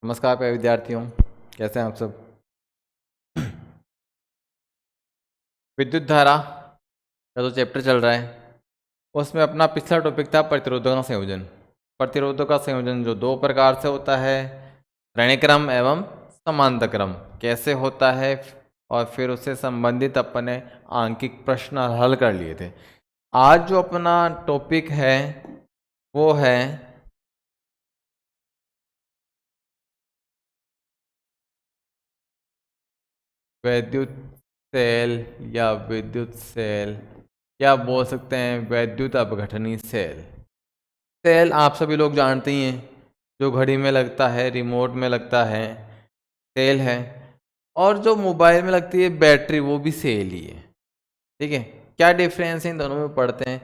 नमस्कार प्यारे विद्यार्थियों, कैसे हैं आप सब। विद्युत धारा का जो चैप्टर चल रहा है उसमें अपना पिछला टॉपिक था प्रतिरोधों का संयोजन। प्रतिरोधों का संयोजन जो दो प्रकार से होता है, श्रेणी क्रम एवं समांतर क्रम, कैसे होता है, और फिर उससे संबंधित अपने आंकिक प्रश्न हल कर लिए थे। आज जो अपना टॉपिक है वो है वैद्युत सेल या विद्युत सेल, या बोल सकते हैं वैद्युत अपघटनी सेल। सेल आप सभी लोग जानते ही हैं, जो घड़ी में लगता है, रिमोट में लगता है, सेल है। और जो मोबाइल में लगती है बैटरी, वो भी सेल ही है। ठीक है, क्या डिफरेंस है इन दोनों में पढ़ते हैं।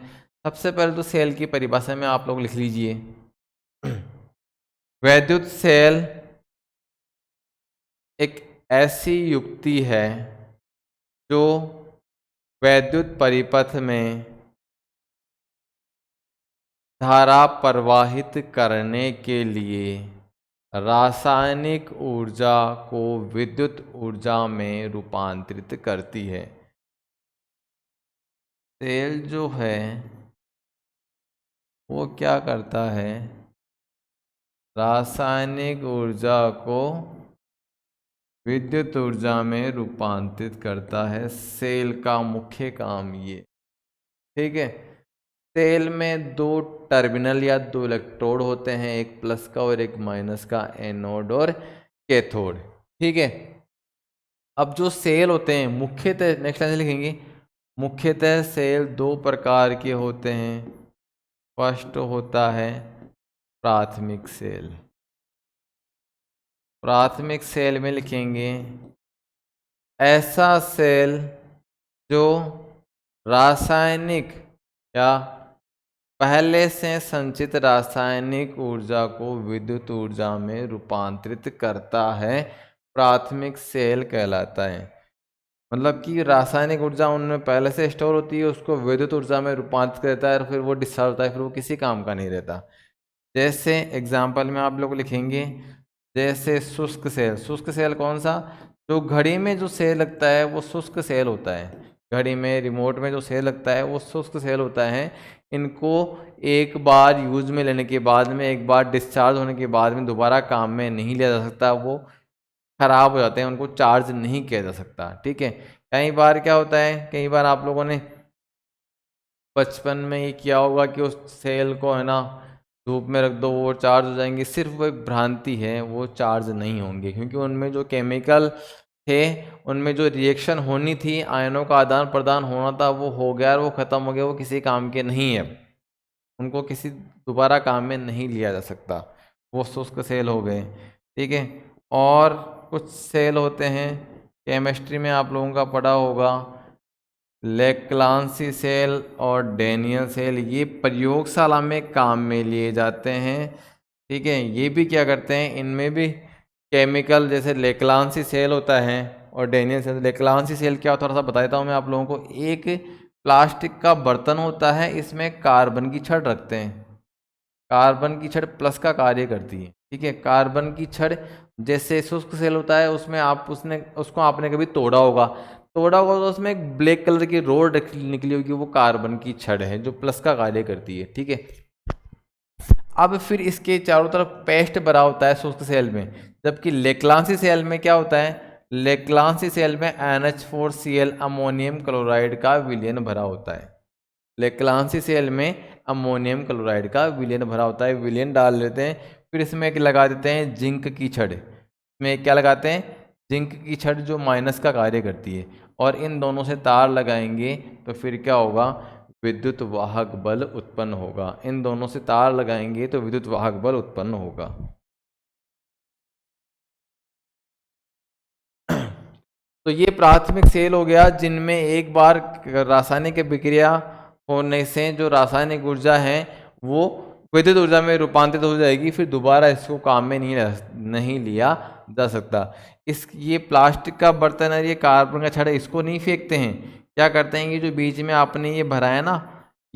सबसे पहले तो सेल की परिभाषा में आप लोग लिख लीजिए। वैद्युत सेल एक ऐसी युक्ति है जो वैद्युत परिपथ में धारा प्रवाहित करने के लिए रासायनिक ऊर्जा को विद्युत ऊर्जा में रूपांतरित करती है। सेल जो है वो क्या करता है, रासायनिक ऊर्जा को विद्युत ऊर्जा में रूपांतरित करता है। सेल का मुख्य काम ये। ठीक है, सेल में दो टर्मिनल या दो इलेक्ट्रोड होते हैं, एक प्लस का और एक माइनस का, एनोड और कैथोड। ठीक है, अब जो सेल होते हैं मुख्यतः, नेक्स्ट लाइन लिखेंगे, मुख्यतः सेल दो प्रकार के होते हैं। फर्स्ट होता है प्राथमिक सेल। प्राथमिक सेल में लिखेंगे ऐसा सेल जो रासायनिक या पहले से संचित रासायनिक ऊर्जा को विद्युत ऊर्जा में रूपांतरित करता है, प्राथमिक सेल कहलाता है। मतलब कि रासायनिक ऊर्जा उनमें पहले से स्टोर होती है, उसको विद्युत ऊर्जा में रूपांतरित करता है और फिर वो डिस्चार्ज होता है, फिर वो किसी काम का नहीं रहता। जैसे एग्जाम्पल में आप लोग लिखेंगे, जैसे शुष्क सेल। शुष्क सेल कौन सा, जो घड़ी में जो सेल लगता है वो शुष्क सेल होता है। घड़ी में, रिमोट में जो सेल लगता है वो शुष्क सेल होता है। इनको एक बार यूज में लेने के बाद में, एक बार डिस्चार्ज होने के बाद में दोबारा काम में नहीं लिया जा सकता, वो खराब हो जाते हैं, उनको चार्ज नहीं किया जा सकता। ठीक है, कई बार क्या होता है, कई बार आप लोगों ने बचपन में ये किया होगा कि उस सेल को है ना धूप में रख दो, वो चार्ज हो जाएंगे। सिर्फ वो एक भ्रांति है, वो चार्ज नहीं होंगे, क्योंकि उनमें जो केमिकल थे, उनमें जो रिएक्शन होनी थी, आयनों का आदान प्रदान होना था, वो हो गया और वो ख़त्म हो गया, वो किसी काम के नहीं है, उनको किसी दोबारा काम में नहीं लिया जा सकता, वो शुष्क सेल हो गए। ठीक है, और कुछ सेल होते हैं, केमिस्ट्री में आप लोगों का पढ़ा होगा, लेक्लांसी सेल और डेनियल सेल, ये प्रयोगशाला में काम में लिए जाते हैं। ठीक है, ये भी क्या करते हैं, इनमें भी केमिकल, जैसे लेक्लांसी सेल होता है और डेनियल सेल। लेक्लांसी सेल क्या होता है, थोड़ा सा बता देता हूँ मैं आप लोगों को। एक प्लास्टिक का बर्तन होता है, इसमें कार्बन की छड़ रखते हैं। कार्बन की छड़ प्लस का कार्य करती है। ठीक है, कार्बन की छड़, जैसे शुष्क सेल होता है उसमें उसको आपने कभी तोड़ा होगा तो उसमें एक ब्लैक कलर की रोड निकली होगी, वो कार्बन की छड़ है जो प्लस का कार्य करती है। ठीक है, अब फिर इसके चारों तरफ पेस्ट भरा होता है शुष्क सेल में, जबकि लेक्लांसी सेल में क्या होता है, लेक्लांसी सेल में NH4Cl अमोनियम क्लोराइड का विलयन भरा होता है। लेक्लांसी सेल में अमोनियम क्लोराइड का विलयन भरा होता है, विलयन डाल लेते हैं, फिर इसमें एक लगा देते हैं जिंक की छड़। इसमें क्या लगाते हैं, जिंक की छड़, जो माइनस का कार्य करती है, और इन दोनों से तार लगाएंगे तो फिर क्या होगा, विद्युत वाहक बल उत्पन्न होगा। इन दोनों से तार लगाएंगे तो विद्युत वाहक बल उत्पन्न होगा। तो ये प्राथमिक सेल हो गया, जिनमें एक बार रासायनिक विक्रिया होने से जो रासायनिक ऊर्जा है वो विद्युत ऊर्जा में रूपांतरित हो जाएगी, फिर दोबारा इसको काम में नहीं लिया जा सकता। ये प्लास्टिक का बर्तन है, ये कार्बन का छड़, इसको नहीं फेंकते हैं, क्या करते हैं, ये जो बीच में आपने ये भरा है ना,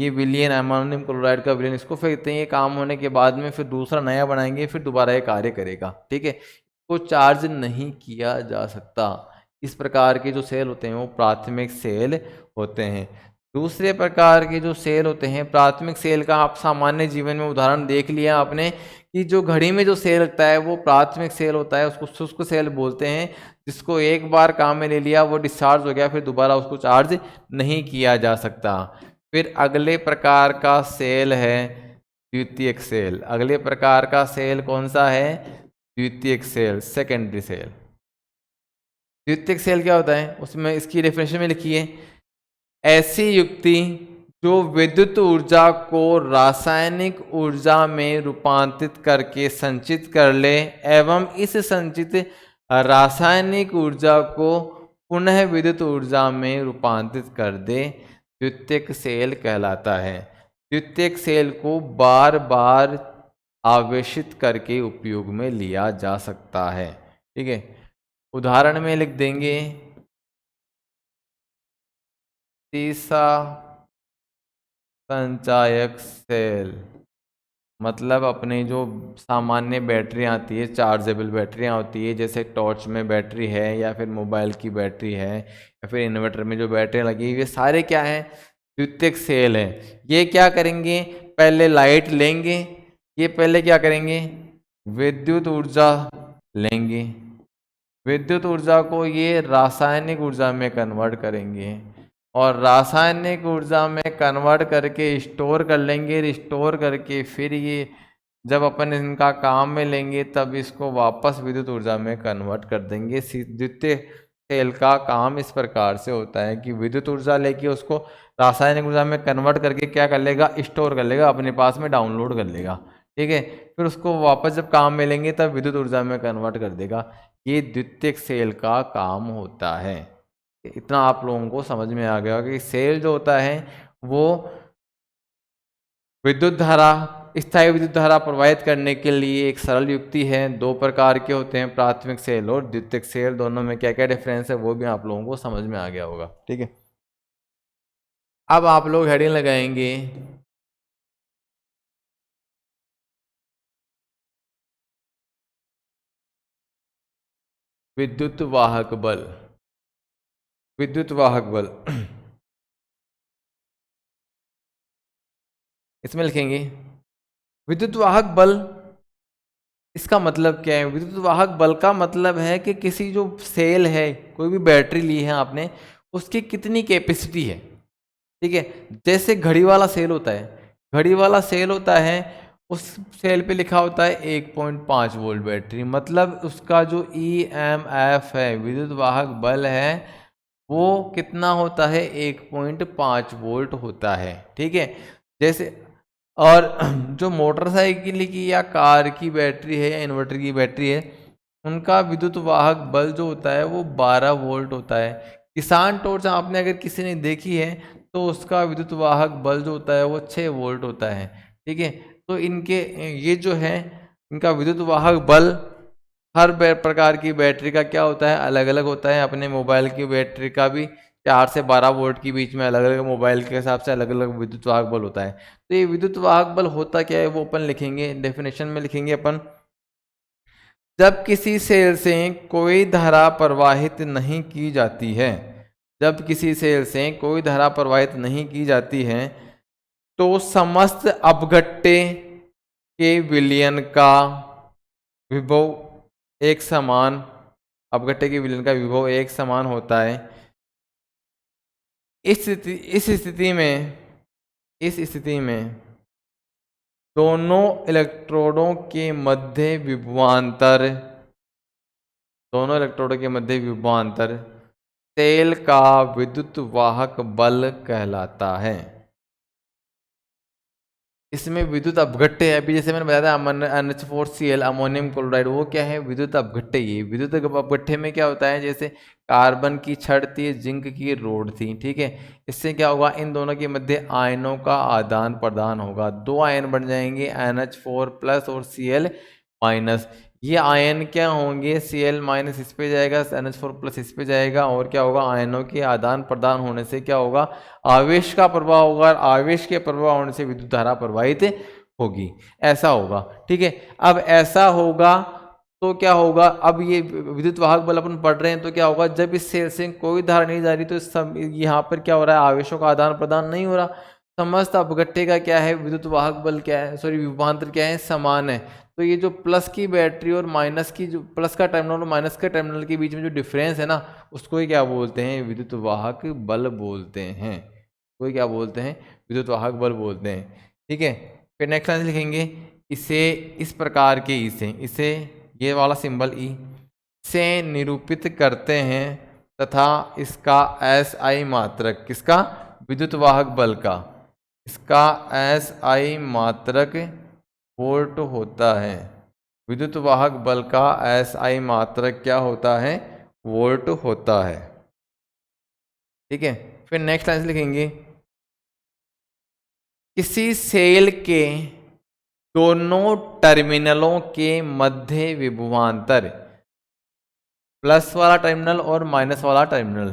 ये विलयन अमोनियम क्लोराइड का विलयन, इसको फिर इतने ये काम होने के बाद में फिर दूसरा नया बनाएंगे, फिर दोबारा ये कार्य करेगा। ठीक है, को चार्ज नहीं किया जा सकता। इस प्रकार के जो सेल होते हैं वो प्राथमिक सेल होते हैं। दूसरे प्रकार के जो सेल होते हैं प्राथमिक सेल का आप सामान्य जीवन में उदाहरण देख लिया आपने कि जो घड़ी में जो सेल लगता है वो प्राथमिक सेल होता है, उसको शुष्क सेल बोलते हैं, जिसको एक बार काम में ले लिया वो डिस्चार्ज हो गया, फिर दोबारा उसको चार्ज नहीं किया जा सकता। फिर अगले प्रकार का सेल है द्वितीयक सेल। अगले प्रकार का सेल कौन सा है? द्वितीयक सेल, सेकेंडरी सेल। द्वितीयक सेल क्या होता है? उसमें इसकी डेफिनेशन में लिखिए, ऐसी युक्ति जो विद्युत ऊर्जा को रासायनिक ऊर्जा में रूपांतरित करके संचित कर ले एवं इस संचित रासायनिक ऊर्जा को पुनः विद्युत ऊर्जा में रूपांतरित कर दे, द्वितीयक सेल कहलाता है। द्वितीयक सेल को बार बार आवेशित करके उपयोग में लिया जा सकता है। ठीक है, उदाहरण में लिख देंगे तीसरा संचायक सेल, मतलब अपने जो सामान्य बैटरी आती है, चार्जेबल बैटरियाँ होती है, जैसे टॉर्च में बैटरी है या फिर मोबाइल की बैटरी है या फिर इन्वर्टर में जो बैटरी लगी, ये सारे क्या हैं? द्वितीयक सेल हैं। ये क्या करेंगे? पहले लाइट लेंगे, ये पहले क्या करेंगे? विद्युत ऊर्जा लेंगे, विद्युत ऊर्जा को ये रासायनिक ऊर्जा में कन्वर्ट करेंगे और रासायनिक ऊर्जा में कन्वर्ट करके स्टोर कर लेंगे, स्टोर करके फिर ये जब अपन इनका काम में लेंगे तब इसको वापस विद्युत ऊर्जा में कन्वर्ट कर देंगे। द्वितीय सेल का काम इस प्रकार से होता है कि विद्युत ऊर्जा लेके उसको रासायनिक ऊर्जा में कन्वर्ट करके क्या कर लेगा? स्टोर कर लेगा, अपने पास में डाउनलोड कर लेगा। ठीक है, फिर उसको वापस जब काम में लेंगे तब विद्युत ऊर्जा में कन्वर्ट कर देगा। ये द्वितीयक सेल का काम होता है। इतना आप लोगों को समझ में आ गया कि सेल जो होता है वो विद्युत धारा, स्थायी विद्युत धारा प्रवाहित करने के लिए एक सरल युक्ति है। दो प्रकार के होते हैं, प्राथमिक सेल और द्वितीयक सेल, दोनों में क्या क्या डिफरेंस है वो भी आप लोगों को समझ में आ गया होगा। ठीक है, अब आप लोग हेडिंग लगाएंगे विद्युत वाहक बल। विद्युत वाहक बल इसमें लिखेंगे विद्युत वाहक बल। इसका मतलब क्या है? विद्युत वाहक बल का मतलब है कि किसी जो सेल है, कोई भी बैटरी ली है आपने, उसकी कितनी कैपेसिटी है। ठीक है, जैसे घड़ी वाला सेल होता है, घड़ी वाला सेल होता है, उस सेल पे लिखा होता है 1.5 वोल्ट बैटरी, मतलब उसका जो EMF है, विद्युत वाहक बल है, वो कितना होता है? 1.5 वोल्ट होता है। ठीक है, जैसे और जो मोटरसाइकिल की या कार की बैटरी है या इन्वर्टर की बैटरी है, उनका विद्युत वाहक बल जो होता है वो 12 वोल्ट होता है। किसान टॉर्च आपने अगर किसी ने देखी है तो उसका विद्युत वाहक बल जो होता है वो 6 वोल्ट होता है। ठीक है, तो इनके ये जो है इनका विद्युत वाहक बल हर प्रकार की बैटरी का क्या होता है? अलग अलग होता है। अपने मोबाइल की बैटरी का भी 4 से 12 वोल्ट के बीच में अलग अलग, मोबाइल के हिसाब से अलग अलग विद्युत वाहक बल होता है। तो ये विद्युत वाहक बल होता क्या है वो अपन लिखेंगे, डेफिनेशन में लिखेंगे अपन, जब किसी सेल से कोई धारा प्रवाहित नहीं की जाती है, जब किसी सेल से कोई धारा प्रवाहित नहीं की जाती है तो समस्त अपघट्टे के विलयन का विभव एक समान, अपघट्टे के विलयन का विभव एक समान होता है। इस स्थिति में दोनों इलेक्ट्रोडों के मध्य विभवांतर, दोनों इलेक्ट्रोडों के मध्य विभवांतर सेल का विद्युत वाहक बल कहलाता है। इसमें विद्युत अपघट्टे है, अभी जैसे मैंने बताया था NH4Cl अमोनियम क्लोराइड, वो क्या है? विद्युत अपघट्टे। ये विद्युत अपघट्टे में क्या होता है? जैसे कार्बन की छड़ थी, जिंक की रोड थी। ठीक है, इससे क्या होगा? इन दोनों के मध्य आयनों का आदान प्रदान होगा, दो आयन बन जाएंगे NH4+ और Cl-। ये आयन क्या होंगे, Cl- इस पे जाएगा, NH4+ इस पे जाएगा, और क्या होगा, आयनों के आदान प्रदान होने से क्या होगा, आवेश का प्रवाह होगा, और आवेश के प्रवाह होने से विद्युत धारा प्रवाहित होगी, ऐसा होगा। ठीक है, अब ऐसा होगा तो क्या होगा, अब ये विद्युत वाहक बल अपन पढ़ रहे हैं, तो क्या होगा, जब इस सेल से कोई धारा नहीं जा रही तो सब यहाँ पर क्या हो रहा है, आवेशों का आदान प्रदान नहीं हो रहा। समस्त अपघट्य का क्या है, विद्युत वाहक बल क्या है, सॉरी विभवांतर क्या है, समान है। तो ये जो प्लस की बैटरी और माइनस की, जो प्लस का टर्मिनल और माइनस के टर्मिनल के बीच में जो डिफरेंस है ना, उसको ही क्या बोलते हैं, विद्युत वाहक बल बोलते हैं। कोई क्या बोलते हैं, विद्युत वाहक बल बोलते हैं। ठीक है, फिर नेक्स्ट लाइन लिखेंगे, इसे इस प्रकार के इसे ये वाला सिंबल ई से निरूपित करते हैं तथा इसका SI मात्रक, किसका, विद्युत वाहक बल का, इसका SI मात्रक वोल्ट होता है। विद्युत वाहक बल का SI मात्रक क्या होता है, वोल्ट होता है। ठीक है, फिर नेक्स्ट लाइन लिखेंगे, किसी सेल के दोनों टर्मिनलों के मध्य विभवांतर, प्लस वाला टर्मिनल और माइनस वाला टर्मिनल,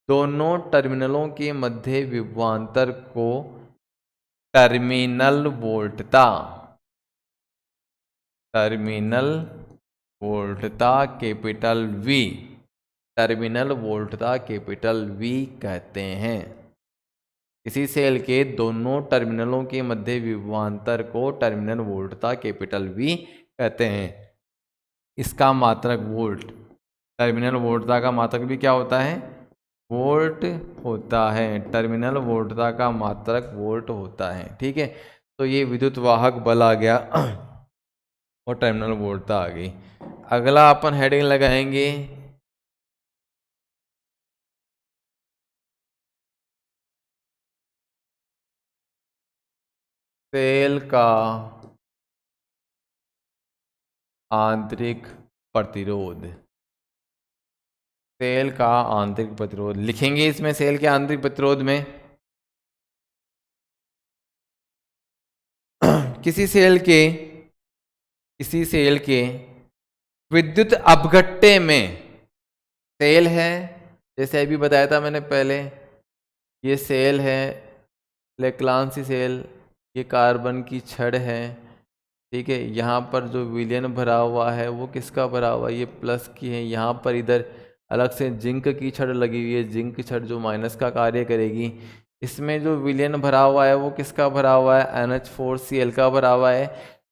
दोनों टर्मिनलों के मध्य विभवांतर को टर्मिनल वोल्टता, टर्मिनल वोल्टता कैपिटल V, टर्मिनल वोल्टता कैपिटल V कहते हैं। इसी सेल के दोनों टर्मिनलों के मध्य विभवांतर को टर्मिनल वोल्टता कैपिटल V कहते हैं। इसका मात्रक वोल्ट, टर्मिनल वोल्टता का मात्रक भी क्या होता है, वोल्ट होता है। टर्मिनल वोल्टता का मात्रक वोल्ट होता है। ठीक है, तो ये विद्युत वाहक बल आ गया और टर्मिनल वोल्टता आ गई। अगला अपन हेडिंग लगाएंगे सेल का आंतरिक प्रतिरोध। सेल का आंतरिक प्रतिरोध लिखेंगे इसमें, सेल के आंतरिक प्रतिरोध में किसी सेल के विद्युत अपघट्य में, सेल है जैसे अभी बताया था मैंने पहले, ये सेल है लेक्लांसी सेल, ये कार्बन की छड़ है। ठीक है, यहाँ पर जो विलयन भरा हुआ है वो किसका भरा हुआ है, ये प्लस की है। यहाँ पर इधर अलग से जिंक की छड़ लगी हुई है, जिंक छड़ जो माइनस का कार्य करेगी। इसमें जो विलयन भरा हुआ है वो किसका भरा हुआ है, NH4Cl का भरा हुआ है।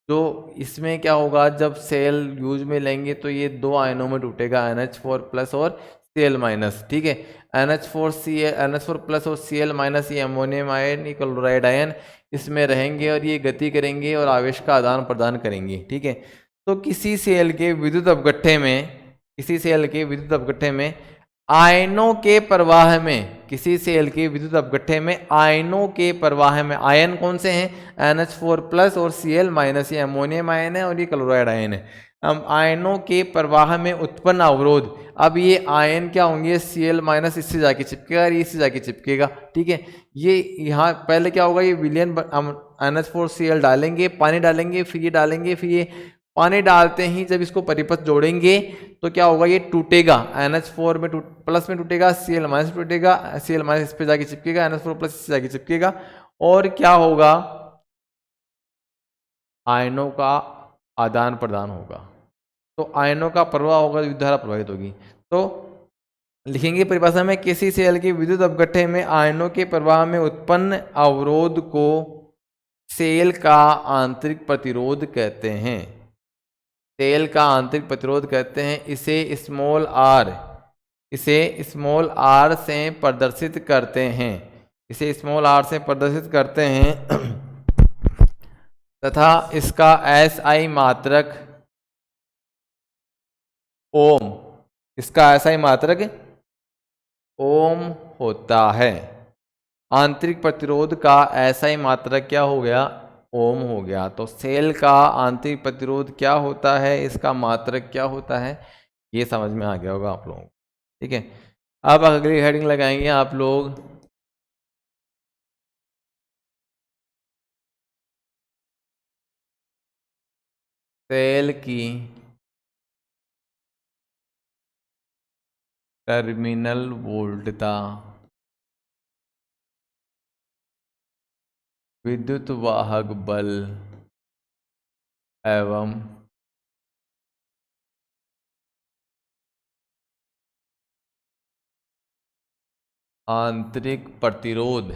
जो इसमें क्या होगा, जब सेल यूज में लेंगे तो ये दो आयनों में टूटेगा, NH4+ और Cl-। ठीक है, NH4+ और Cl-, ये अमोनियम आयन, ये क्लोराइड आयन इसमें रहेंगे और ये गति करेंगे और आवेश का आदान प्रदान करेंगे। ठीक है, तो किसी सेल के विद्युत अपघट्य में, किसी सेल के विद्युत अपघट्य में आयनों के प्रवाह में, किसी सेल के विद्युत अपघट्य में आयनों के प्रवाह में, आयन कौन से हैं, NH4+ और Cl-, ये अमोनियम आयन है और ये क्लोराइड आयन है। हम आयनों के प्रवाह में उत्पन्न अवरोध, अब ये आयन क्या होंगे, Cl- इससे जाके चिपकेगा, ये इससे जाके चिपकेगा। ठीक है, ये यहाँ पहले क्या होगा, ये विलयन हम NH4Cl डालेंगे, पानी डालेंगे, फिर ये डालेंगे, फिर ये पानी डालते ही जब इसको परिपथ जोड़ेंगे तो क्या होगा, ये टूटेगा, NH4 में प्लस में टूटेगा, Cl- टूटेगा, Cl- इस पे जाके चिपकेगा, NH4+ इससे जाके चिपकेगा, और क्या होगा, आयनों का आदान प्रदान होगा। तो आयनों का प्रवाह होगा, विद्युत धारा प्रवाहित होगी। तो लिखेंगे परिभाषा में, किसी सेल के विद्युत अपघट्य में आयनों के प्रवाह में उत्पन्न अवरोध को सेल का आंतरिक प्रतिरोध कहते हैं। सेल का आंतरिक प्रतिरोध कहते हैं। इसे स्मॉल r से प्रदर्शित करते हैं, इसे स्मॉल r से प्रदर्शित करते हैं तथा इसका SI मात्रक ओम, इसका SI मात्रक ओम होता है। आंतरिक प्रतिरोध का SI मात्रक क्या हो गया, ओम हो गया। तो सेल का आंतरिक प्रतिरोध क्या होता है, इसका मात्रक क्या होता है, ये समझ में आ गया होगा आप लोगों को। ठीक है, अब अगली हेडिंग लगाएंगे आप लोग, सेल की टर्मिनल वोल्टता विद्युत वाहक बल एवं आंतरिक प्रतिरोध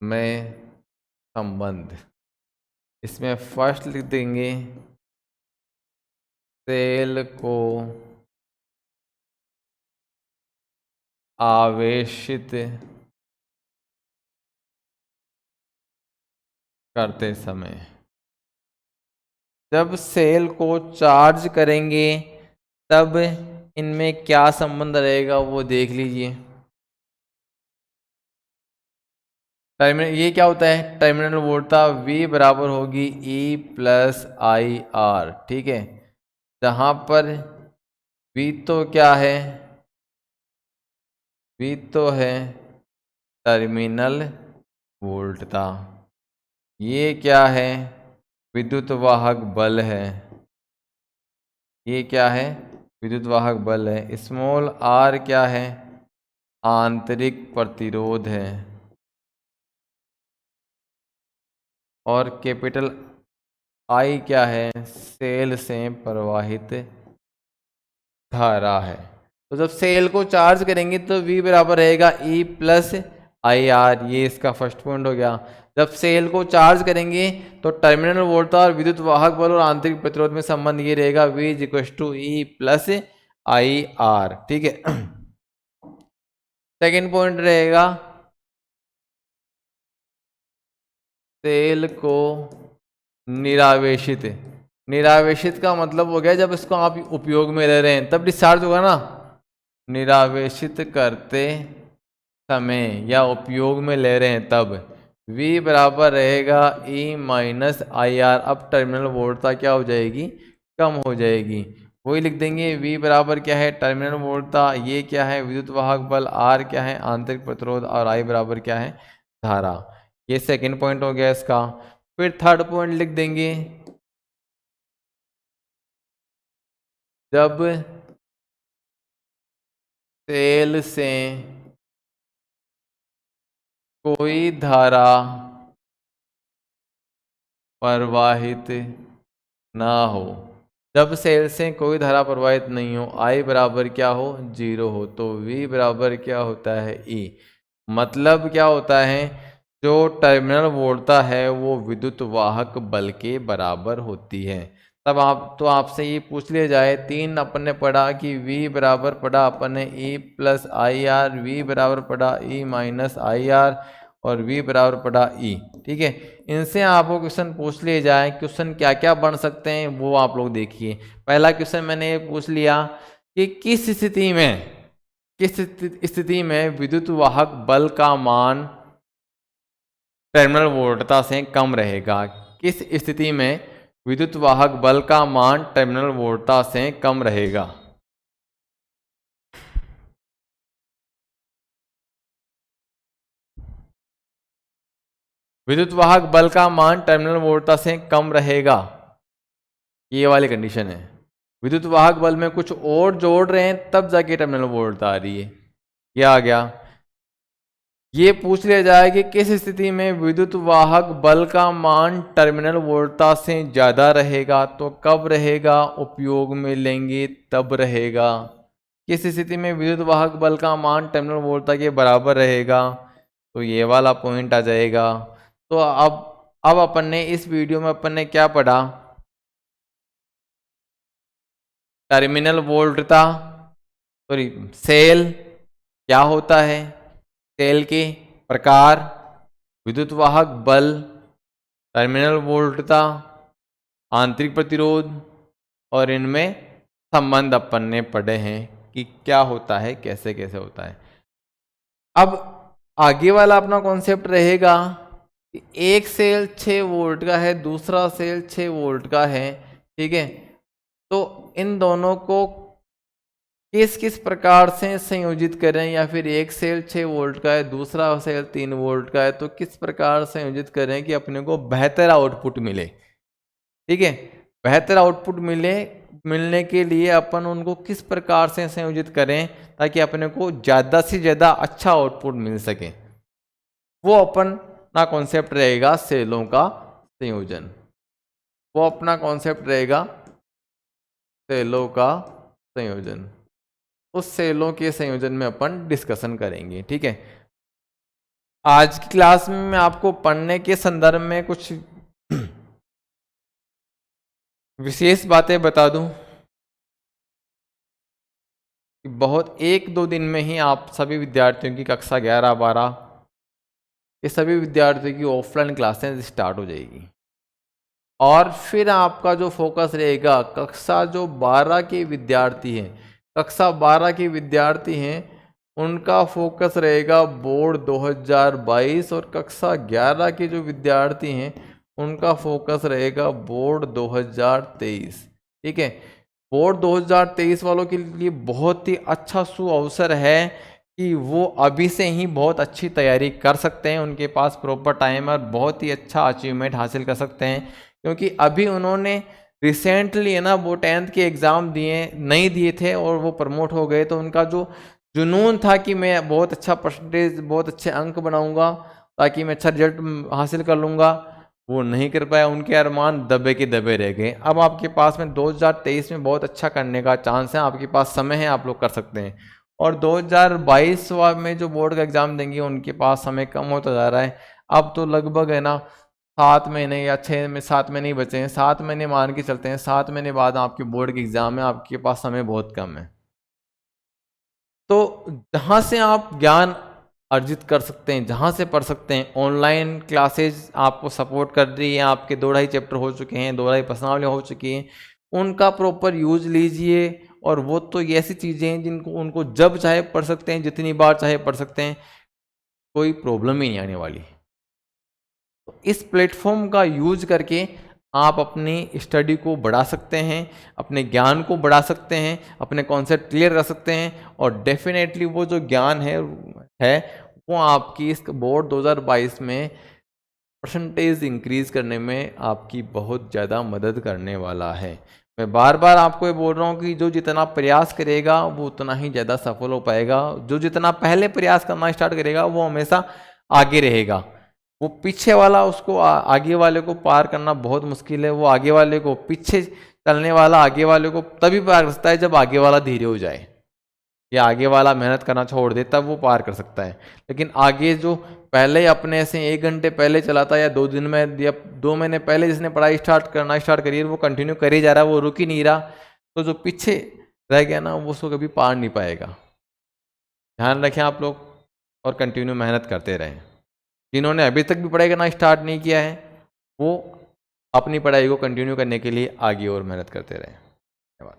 में संबंध। इसमें फर्स्ट लिख देंगे सेल को आवेशित करते समय, जब सेल को चार्ज करेंगे तब इनमें क्या संबंध रहेगा वो देख लीजिए। टर्मिनल ये क्या होता है, टर्मिनल वोल्टता V बराबर होगी E प्लस आई आर। ठीक है, जहां पर V तो क्या है, V तो है टर्मिनल वोल्टता, ये क्या है विद्युत वाहक बल है, ये क्या है विद्युत वाहक बल है। स्मॉल r क्या है, आंतरिक प्रतिरोध है, और कैपिटल I क्या है, सेल से प्रवाहित धारा है। तो जब सेल को चार्ज करेंगे तो V बराबर रहेगा E प्लस आई आर, ये इसका फर्स्ट पॉइंट हो गया। जब सेल को चार्ज करेंगे तो टर्मिनल वोल्टता और विद्युत वाहक बल और आंतरिक प्रतिरोध में संबंध ये रहेगा V = E plus I R. ठीक है, सेकेंड पॉइंट रहेगा सेल को निरावेशित। निरावेशित का मतलब हो गया जब इसको आप उपयोग में ले रहे हैं तब डिस्चार्ज होगा ना। निरावेशित करते समय या उपयोग में ले रहे हैं तब V बराबर रहेगा E माइनस आई आर। अब टर्मिनल वोल्टता क्या हो जाएगी, कम हो जाएगी। वही लिख देंगे V बराबर क्या है, टर्मिनल वोल्टता, ये क्या है विद्युत वाहक बल, R क्या है आंतरिक प्रतिरोध, और I बराबर क्या है धारा। ये सेकंड पॉइंट हो गया इसका। फिर थर्ड पॉइंट लिख देंगे जब सेल से कोई धारा प्रवाहित ना हो, जब सेल से कोई धारा प्रवाहित नहीं हो, I बराबर क्या हो 0 हो, तो V बराबर क्या होता है E। मतलब क्या होता है, जो टर्मिनल वोल्टता है वो विद्युत वाहक बल के बराबर होती है। तब आपसे ये पूछ लिया जाए, 3 अपन ने पढ़ा कि V बराबर पढ़ा अपन ने E plus I R, V बराबर पढ़ा E माइनस आई आर, और V बराबर पढ़ा E। ठीक है, इनसे आपको क्वेश्चन पूछ लिए जाए, क्वेश्चन क्या क्या बन सकते हैं वो आप लोग देखिए। पहला क्वेश्चन मैंने ये पूछ लिया कि किस स्थिति में विद्युत वाहक बल का मान टर्मिनल वोल्टता से कम रहेगा। किस स्थिति में विद्युत वाहक बल का मान टर्मिनल वोल्टता से कम रहेगा। विद्युत वाहक बल का मान टर्मिनल वोल्टता से कम रहेगा, ये वाली कंडीशन है। विद्युत वाहक बल में कुछ और जोड़ रहे हैं तब जाके टर्मिनल वोल्टता आ रही है। क्या आ गया, ये पूछ लिया जाए कि किस स्थिति में विद्युत वाहक बल का मान टर्मिनल वोल्टता से ज़्यादा रहेगा, तो कब रहेगा, उपयोग में लेंगे तब रहेगा। किस स्थिति में विद्युत वाहक बल का मान टर्मिनल वोल्टता के बराबर रहेगा, तो ये वाला पॉइंट आ जाएगा। तो अब अपन ने इस वीडियो में अपन ने क्या पढ़ा, टर्मिनल वोल्टता, सॉरी सेल क्या होता है, सेल के प्रकार, विद्युत वाहक बल, टर्मिनल वोल्टता, आंतरिक प्रतिरोध, और इनमें संबंध अपन ने पढ़े हैं कि क्या होता है, कैसे कैसे होता है। अब आगे वाला अपना कॉन्सेप्ट रहेगा कि एक सेल 6 वोल्ट का है, दूसरा सेल 6 वोल्ट का है। ठीक है, तो इन दोनों को किस किस प्रकार से संयोजित करें, या फिर एक सेल 6 वोल्ट का है, दूसरा सेल 3 वोल्ट का है, तो किस प्रकार संयोजित करें कि अपने को बेहतर आउटपुट मिले। ठीक है। बेहतर आउटपुट मिलने के लिए अपन उनको किस प्रकार से संयोजित करें ताकि अपने को ज़्यादा से ज़्यादा अच्छा आउटपुट मिल सके, वो अपन ना कॉन्सेप्ट रहेगा सेलों का संयोजन। वो अपना कॉन्सेप्ट रहेगा सेलों का संयोजन। उस सेलों के संयोजन में अपन डिस्कशन करेंगे। ठीक है। आज की क्लास में मैं आपको पढ़ने के संदर्भ में कुछ विशेष बातें बता दूं कि बहुत 1-2 दिन में ही आप सभी विद्यार्थियों की कक्षा 11-12 ये सभी विद्यार्थियों की ऑफलाइन क्लासें स्टार्ट हो जाएगी। और फिर आपका जो फोकस रहेगा कक्षा जो 12 के विद्यार्थी हैं, कक्षा 12 के विद्यार्थी हैं उनका फोकस रहेगा बोर्ड 2022, और कक्षा 11 के जो विद्यार्थी हैं उनका फोकस रहेगा बोर्ड 2023। ठीक है। बोर्ड 2023 वालों के लिए बहुत ही अच्छा सुअवसर है कि वो अभी से ही बहुत अच्छी तैयारी कर सकते हैं। उनके पास प्रॉपर टाइम है और बहुत ही अच्छा अचीवमेंट हासिल कर सकते हैं, क्योंकि अभी उन्होंने रिसेंटली है ना वो 10th के एग्ज़ाम नहीं दिए थे और वो प्रमोट हो गए। तो उनका जो जुनून था कि मैं बहुत अच्छा परसेंटेज, बहुत अच्छे अंक बनाऊंगा ताकि मैं अच्छा रिजल्ट हासिल कर लूँगा, वो नहीं कर पाया। उनके अरमान दबे के दबे रह गए। अब आपके पास में 2023 में बहुत अच्छा करने का चांस है, आपके पास समय है, आप लोग कर सकते हैं। और 2022 में जो बोर्ड का एग्ज़ाम देंगे उनके पास समय कम होता जा रहा है। अब तो लगभग है ना 7 महीने या 7 महीने ही बचे हैं। 7 महीने मान के चलते हैं, 7 महीने बाद आपके बोर्ड के एग्ज़ाम है, आपके पास समय बहुत कम है। तो जहाँ से आप ज्ञान अर्जित कर सकते हैं, जहाँ से पढ़ सकते हैं, ऑनलाइन क्लासेज आपको सपोर्ट कर रही हैं। आपके 2-2.5 चैप्टर हो चुके हैं, 2-2.5 प्रश्नावली हो चुकी हैं, उनका प्रॉपर यूज लीजिए। और वो तो ऐसी चीज़ें हैं जिनको उनको जब चाहे पढ़ सकते हैं, जितनी बार चाहे पढ़ सकते हैं, कोई प्रॉब्लम ही नहीं आने वाली। तो इस प्लेटफॉर्म का यूज करके आप अपनी स्टडी को बढ़ा सकते हैं, अपने ज्ञान को बढ़ा सकते हैं, अपने कॉन्सेप्ट क्लियर कर सकते हैं। और डेफिनेटली वो जो ज्ञान है वो आपकी इस बोर्ड 2022 में परसेंटेज इंक्रीज करने में आपकी बहुत ज़्यादा मदद करने वाला है। मैं बार बार आपको ये बोल रहा हूँ कि जो जितना प्रयास करेगा वो उतना ही ज़्यादा सफल हो पाएगा। जो जितना पहले प्रयास करना स्टार्ट करेगा वो हमेशा आगे रहेगा। वो पीछे वाला उसको आगे वाले को पार करना बहुत मुश्किल है। वो आगे वाले को, पीछे चलने वाला आगे वाले को तभी पार कर सकता है जब आगे वाला धीरे हो जाए या आगे वाला मेहनत करना छोड़ दे, तब वो पार कर सकता है। लेकिन आगे जो पहले अपने से 1 घंटे पहले चलाता या 2 दिन में या 2 महीने पहले जिसने पढ़ाई स्टार्ट करी है वो कंटिन्यू कर ही जा रहा है, वो रुक ही नहीं रहा। तो जो पीछे रह गया ना वो उसको कभी पार नहीं पाएगा। ध्यान रखें आप लोग और कंटिन्यू मेहनत करते रहें। जिन्होंने अभी तक भी पढ़ाई करना स्टार्ट नहीं किया है वो अपनी पढ़ाई को कंटिन्यू करने के लिए आगे और मेहनत करते रहें। धन्यवाद।